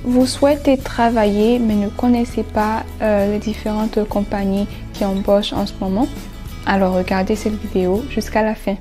vous souhaitez travailler mais ne connaissez pas les différentes compagnies qui embauchent en ce moment, alors regardez cette vidéo jusqu'à la fin.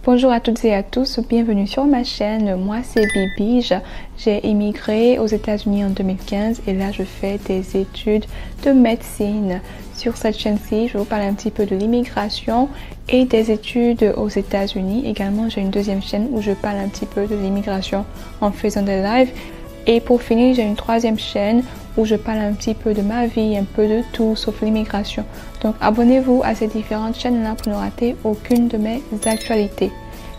Bonjour à toutes et à tous, bienvenue sur ma chaîne. Moi c'est Bibi, j'ai immigré aux États-Unis en 2015 et là je fais des études de médecine. Sur cette chaîne-ci, je vais vous parler un petit peu de l'immigration et des études aux États-Unis. Également, j'ai une deuxième chaîne où je parle un petit peu de l'immigration en faisant des lives. Et pour finir, j'ai une troisième chaîne où je parle un petit peu de ma vie, un peu de tout sauf l'immigration. Donc abonnez-vous à ces différentes chaînes-là pour ne rater aucune de mes actualités.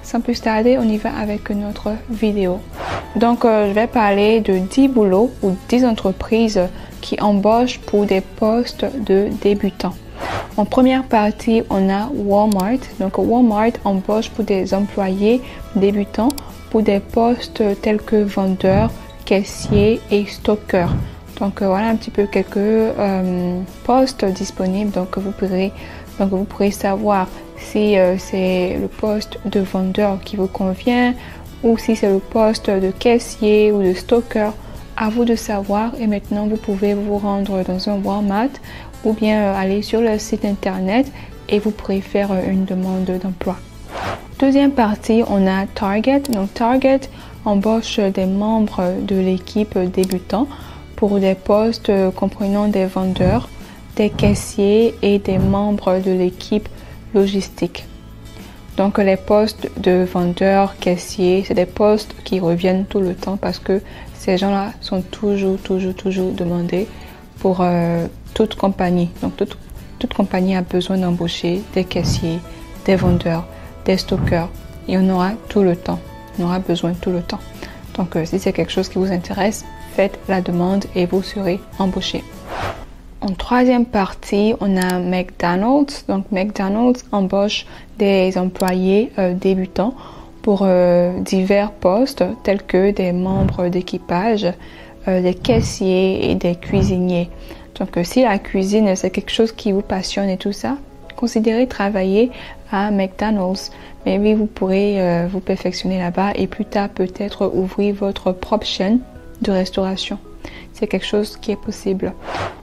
Sans plus tarder, on y va avec notre vidéo. Donc je vais parler de 10 boulots ou 10 entreprises qui embauchent pour des postes de débutants. En première partie, on a Walmart. Donc Walmart embauche pour des employés débutants pour des postes tels que vendeurs, caissiers et stockeurs. Donc voilà un petit peu quelques postes disponibles. Donc vous pourrez savoir si c'est le poste de vendeur qui vous convient ou si c'est le poste de caissier ou de stockeur. À vous de savoir. Et maintenant vous pouvez vous rendre dans un Walmart ou bien aller sur le site internet et vous pourrez faire une demande d'emploi. Deuxième partie, on a Target. Donc Target embauche des membres de l'équipe débutant pour des postes comprenant des vendeurs, des caissiers et des membres de l'équipe logistique. Donc les postes de vendeurs, caissiers, c'est des postes qui reviennent tout le temps parce que ces gens-là sont toujours demandés pour toute compagnie. Donc toute compagnie a besoin d'embaucher des caissiers, des vendeurs, des stockeurs. Il y en aura tout le temps. On aura besoin tout le temps. Donc si c'est quelque chose qui vous intéresse, faites la demande et vous serez embauché. En troisième partie, on a McDonald's. Donc McDonald's embauche des employés débutants pour divers postes tels que des membres d'équipage, des caissiers et des cuisiniers. Donc si la cuisine c'est quelque chose qui vous passionne et tout ça, considérez travailler à McDonald's. Mais oui, vous pourrez vous perfectionner là-bas et plus tard peut-être ouvrir votre propre chaîne de restauration. C'est quelque chose qui est possible.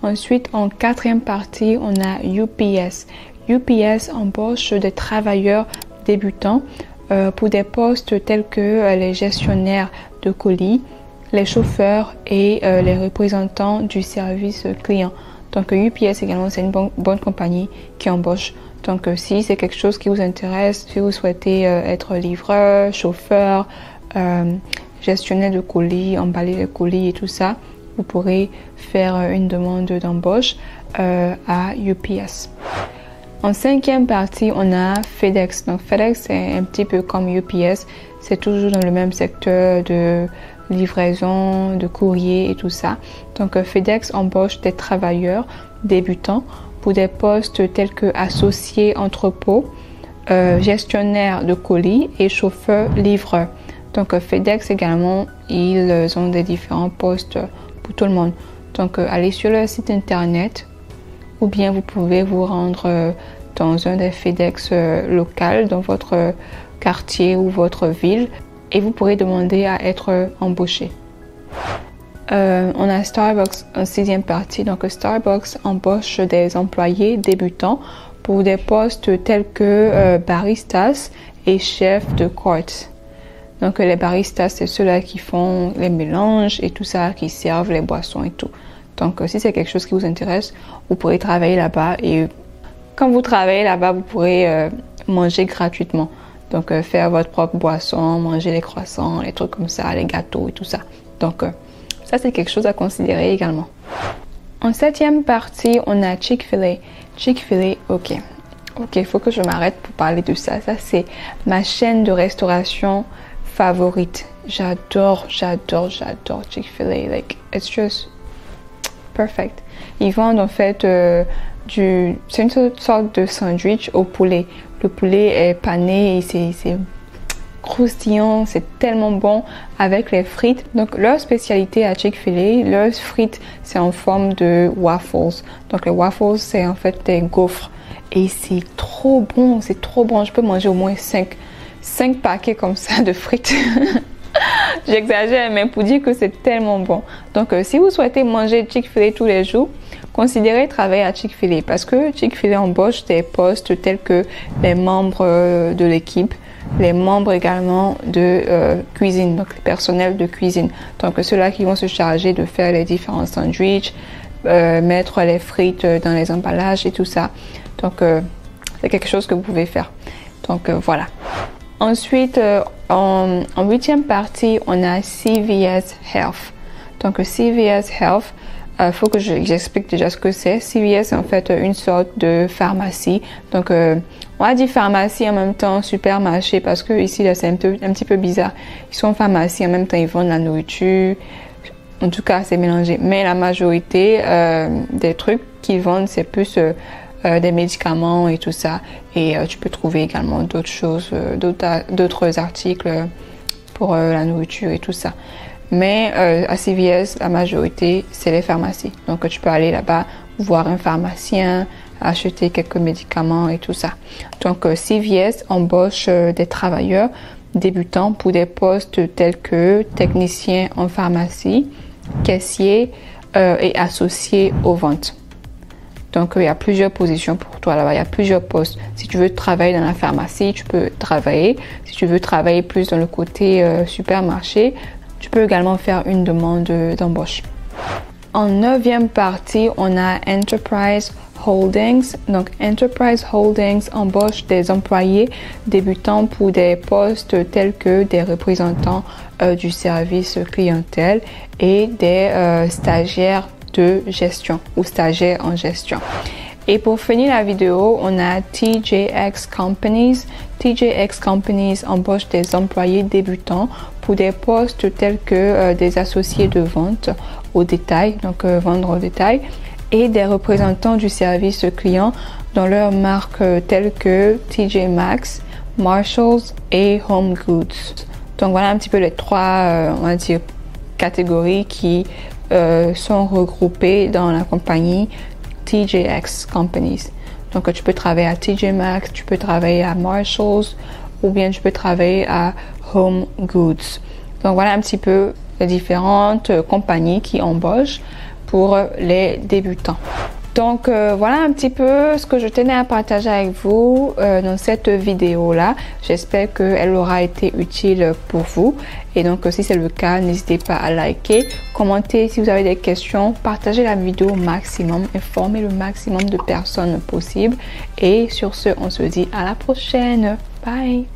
Ensuite, en quatrième partie, on a UPS. UPS embauche des travailleurs débutants pour des postes tels que les gestionnaires de colis, les chauffeurs et les représentants du service client. Donc UPS également, c'est une bonne compagnie qui embauche. Donc si c'est quelque chose qui vous intéresse, si vous souhaitez être livreur, chauffeur, gestionnaire de colis, emballer les colis et tout ça, vous pourrez faire une demande d'embauche à UPS. En cinquième partie, on a FedEx. Donc FedEx, c'est un petit peu comme UPS. C'est toujours dans le même secteur de livraison, de courrier et tout ça. Donc FedEx embauche des travailleurs débutants pour des postes tels que associés entrepôt, gestionnaire de colis et chauffeur livreur. Donc FedEx également, ils ont des différents postes pour tout le monde. Donc allez sur le site internet ou bien vous pouvez vous rendre dans un des FedEx locaux dans votre quartier ou votre ville et vous pourrez demander à être embauché. On a Starbucks en sixième partie. Donc Starbucks embauche des employés débutants pour des postes tels que baristas et chefs de course. Donc les baristas, c'est ceux-là qui font les mélanges et tout ça, qui servent les boissons et tout. Donc si c'est quelque chose qui vous intéresse, vous pourrez travailler là-bas et quand vous travaillez là-bas, vous pourrez manger gratuitement. Donc faire votre propre boisson, manger les croissants, les trucs comme ça, les gâteaux et tout ça. Donc ça c'est quelque chose à considérer également. En septième partie, on a Chick-fil-A. Chick-fil-A, ok, il faut que je m'arrête pour parler de ça. Ça c'est ma chaîne de restauration favorite. J'adore Chick-fil-A. Like, it's just perfect. Ils vendent en fait c'est une sorte de sandwich au poulet. Le poulet est pané et c'est croustillant, c'est tellement bon avec les frites. Donc leur spécialité à Chick-fil-A, leurs frites c'est en forme de waffles. Donc les waffles c'est en fait des gaufres. et c'est trop bon, c'est trop bon. Je peux manger au moins 5 paquets comme ça de frites. J'exagère, mais pour dire que c'est tellement bon. Donc, si vous souhaitez manger Chick-fil-A tous les jours, considérez travailler à Chick-fil-A parce que Chick-fil-A embauche des postes tels que les membres de l'équipe, les membres également de cuisine, donc le personnel de cuisine. Donc, ceux-là qui vont se charger de faire les différents sandwichs, mettre les frites dans les emballages et tout ça. Donc, c'est quelque chose que vous pouvez faire. Donc, voilà. Ensuite, en 8e partie, on a CVS Health. Donc, CVS Health, faut que j'explique déjà ce que c'est. CVS, c'est en fait une sorte de pharmacie. Donc, on a dit pharmacie en même temps supermarché parce que ici, là, c'est un petit peu bizarre. Ils sont pharmacie, en même temps, ils vendent la nourriture. En tout cas, c'est mélangé. Mais la majorité des trucs qu'ils vendent, c'est plus des médicaments et tout ça. Et tu peux trouver également d'autres choses, d'autres articles pour la nourriture et tout ça. Mais à CVS, la majorité, c'est les pharmacies. Donc, tu peux aller là-bas, voir un pharmacien, acheter quelques médicaments et tout ça. Donc, CVS embauche des travailleurs débutants pour des postes tels que technicien en pharmacie, caissier et associé aux ventes. Donc, il y a plusieurs positions pour toi là-bas. Il y a plusieurs postes. Si tu veux travailler dans la pharmacie, tu peux travailler. Si tu veux travailler plus dans le côté supermarché, tu peux également faire une demande d'embauche. En 9e partie, on a Enterprise Holdings. Donc, Enterprise Holdings embauche des employés débutants pour des postes tels que des représentants du service clientèle et des stagiaires de gestion ou stagiaires en gestion. Et pour finir la vidéo, on a TJX Companies. TJX Companies embauche des employés débutants pour des postes tels que des associés de vente au détail, donc vendre au détail, et des représentants du service client dans leurs marques telles que TJ Maxx, Marshalls et Home Goods. Donc voilà un petit peu les trois, on va dire, catégories qui sont regroupées dans la compagnie TJX Companies. Donc tu peux travailler à TJ Maxx, tu peux travailler à Marshalls ou bien tu peux travailler à Home Goods. Donc voilà un petit peu les différentes compagnies qui embauchent pour les débutants. Donc voilà un petit peu ce que je tenais à partager avec vous dans cette vidéo là. J'espère qu'elle aura été utile pour vous. Et donc si c'est le cas, n'hésitez pas à liker, commenter si vous avez des questions, partagez la vidéo au maximum, informez le maximum de personnes possible. Et sur ce, on se dit à la prochaine. Bye!